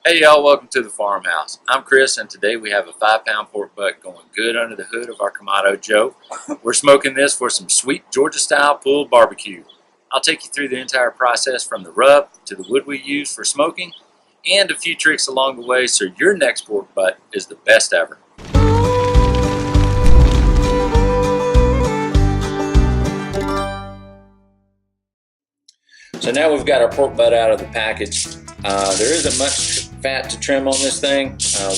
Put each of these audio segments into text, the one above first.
Hey y'all, welcome to the farmhouse. I'm Chris and today we have a 5-pound pork butt going good under the hood of our Kamado Joe. We're smoking this for some sweet Georgia style pulled barbecue. I'll take you through the entire process from the rub to the wood we use for smoking and a few tricks along the way so your next pork butt is the best ever. So now we've got our pork butt out of the package. There isn't much fat to trim on this thing,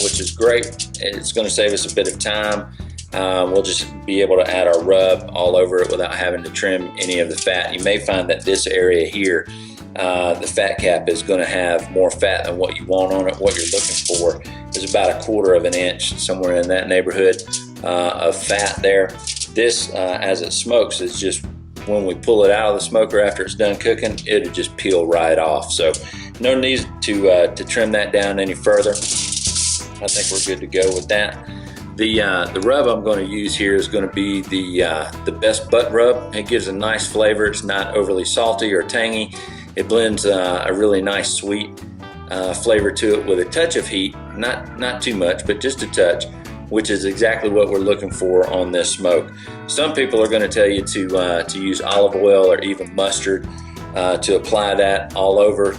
which is great. It's going to save us a bit of time. We'll just be able to add our rub all over it without having to trim any of the fat. You may find that this area here, the fat cap is going to have more fat than what you want on it. What you're looking for is about 1/4 of an inch, somewhere in that neighborhood of fat there. This, as it smokes, is just when we pull it out of the smoker after it's done cooking, it'll just peel right off. So no need to trim that down any further. I think we're good to go with that. The rub I'm going to use here is going to be the best butt rub. It gives a nice flavor. It's not overly salty or tangy. It blends a really nice sweet flavor to it with a touch of heat, not too much, but just a touch, which is exactly what we're looking for on this smoke. Some people are going to tell you to use olive oil or even mustard to apply that all over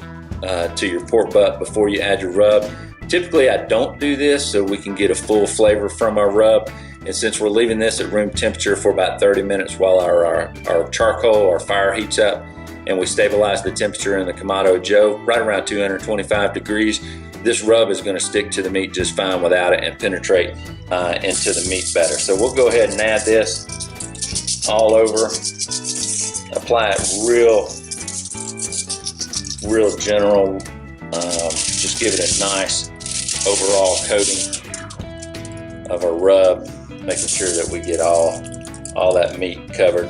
to your pork butt before you add your rub. Typically I don't do this so we can get a full flavor from our rub, and since we're leaving this at room temperature for about 30 minutes while our charcoal, our fire heats up, and we stabilize the temperature in the Kamado Joe right around 225 degrees, this rub is going to stick to the meat just fine without it and penetrate into the meat better. So we'll go ahead and add this all over. Apply it real general. Just give it a nice overall coating of our rub, making sure that we get all that meat covered.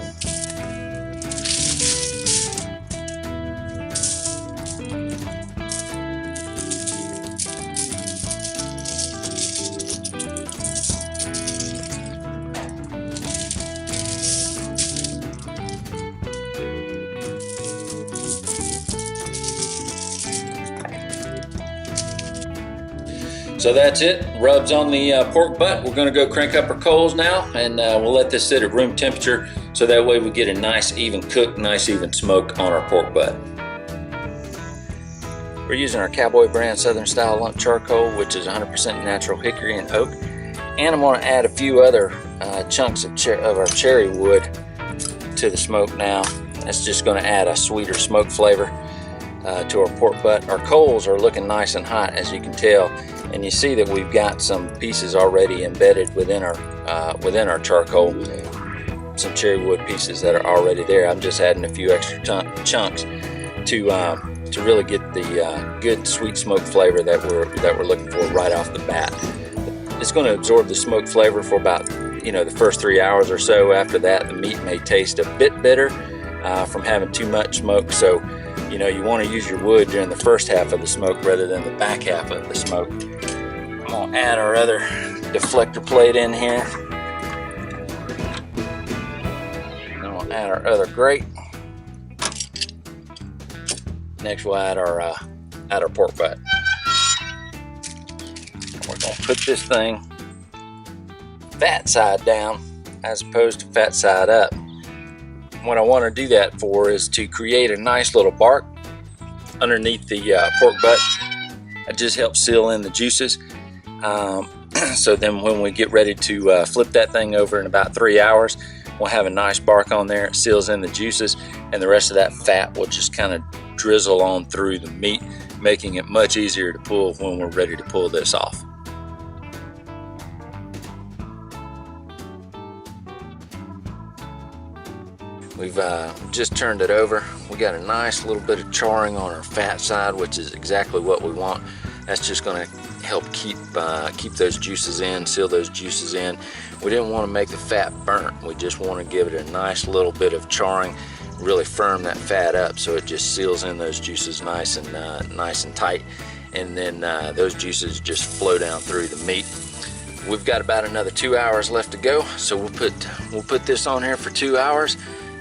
So that's it, rubs on the pork butt. We're gonna go crank up our coals now, and we'll let this sit at room temperature so that way we get a nice even cook, nice even smoke on our pork butt. We're using our Cowboy brand Southern style lump charcoal, which is 100% natural hickory and oak. And I'm gonna add a few other chunks of our cherry wood to the smoke now. That's just gonna add a sweeter smoke flavor to our pork butt. Our coals are looking nice and hot, as you can tell. And you see that we've got some pieces already embedded within our charcoal, some cherry wood pieces that are already there. I'm just adding a few extra chunks to really get the good sweet smoke flavor that we're looking for right off the bat. It's going to absorb the smoke flavor for about the first 3 hours or so. After that, the meat may taste a bit bitter from having too much smoke. So you want to use your wood during the first half of the smoke rather than the back half of the smoke. I'm gonna add our other deflector plate in here. Then we'll add our other grate. Next we'll add our pork butt. We're gonna put this thing fat side down as opposed to fat side up. What I want to do that for is to create a nice little bark underneath the pork butt. It just helps seal in the juices. So then when we get ready to flip that thing over in about 3 hours, we'll have a nice bark on there. It seals in the juices, and the rest of that fat will just kind of drizzle on through the meat, making it much easier to pull when we're ready to pull this off. We've just turned it over. We got a nice little bit of charring on our fat side, which is exactly what we want. That's just going to help keep those juices in, seal those juices in. We didn't want to make the fat burnt. We just want to give it a nice little bit of charring, really firm that fat up so it just seals in those juices nice and tight. And then those juices just flow down through the meat. We've got about another 2 hours left to go, so we'll put this on here for 2 hours.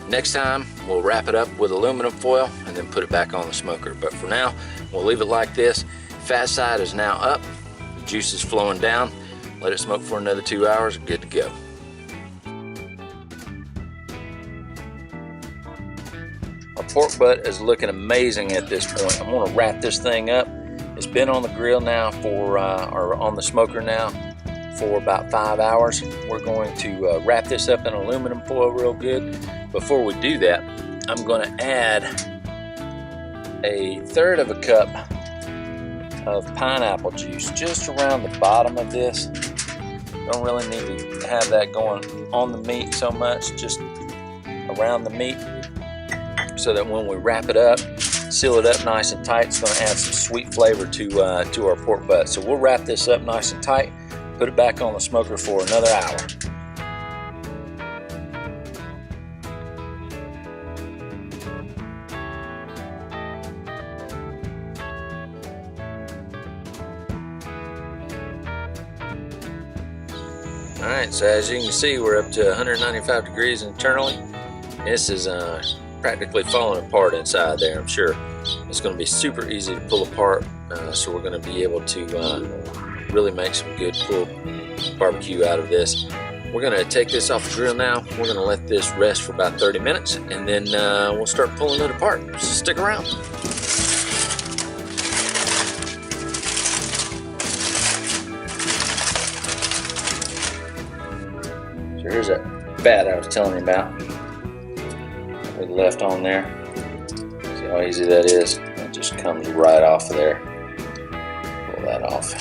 Next time we'll wrap it up with aluminum foil and then put it back on the smoker. But for now, we'll leave it like this. fat side is now up. The juice is flowing down. Let it smoke for another 2 hours. Good to go. Our pork butt is looking amazing at this point. I'm going to wrap this thing up. It's been on the grill now for, or on the smoker now for about 5 hours. We're going to wrap this up in aluminum foil real good. Before we do that, I'm going to add 1/3 of a cup of pineapple juice just around the bottom of this. Don't really need to have that going on the meat so much, just around the meat, so that when we wrap it up, seal it up nice and tight, it's going to add some sweet flavor to our pork butt. So we'll wrap this up nice and tight, put it back on the smoker for another hour. Alright, so as you can see, we're up to 195 degrees internally. This is practically falling apart inside there. I'm sure it's going to be super easy to pull apart, so we're going to be able to really make some good pulled barbecue out of this. We're going to take this off the grill now. We're going to let this rest for about 30 minutes, and then we'll start pulling it apart. So stick around. So here's that fat I was telling you about. We left on there. See how easy that is? It just comes right off of there. Pull that off.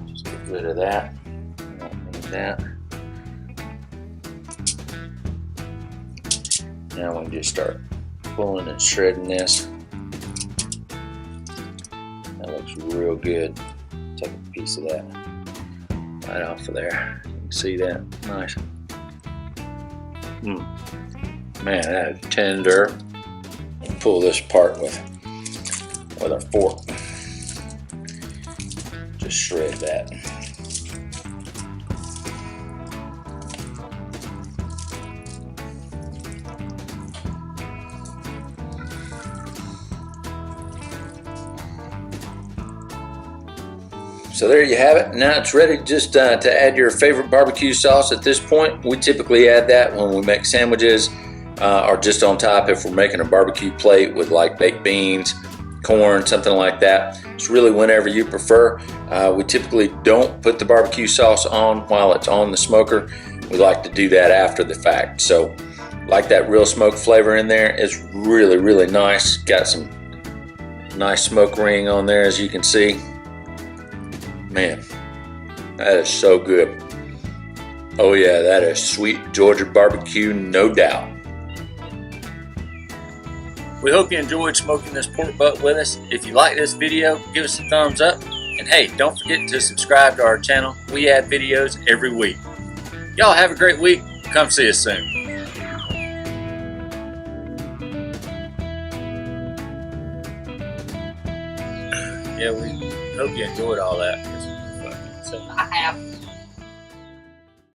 Just get rid of that. Don't need that. Now we can just start pulling and shredding this. That looks real good. Take a piece of that right off of there. You can see that? Nice. Man, that is tender. Pull this apart with a fork. Just shred that. So there you have it. Now it's ready just to add your favorite barbecue sauce at this point. We typically add that when we make sandwiches or just on top if we're making a barbecue plate with like baked beans, corn, something like that. It's really whenever you prefer. We typically don't put the barbecue sauce on while it's on the smoker. We like to do that after the fact. So like that real smoke flavor in there. It's really, really nice. Got some nice smoke ring on there, as you can see. Man, that is so good. Oh yeah, that is sweet Georgia barbecue, no doubt. We hope you enjoyed smoking this pork butt with us. If you like this video, give us a thumbs up. And hey, don't forget to subscribe to our channel. We add videos every week. Y'all have a great week. Come see us soon. Yeah, we hope you enjoyed all that. So I have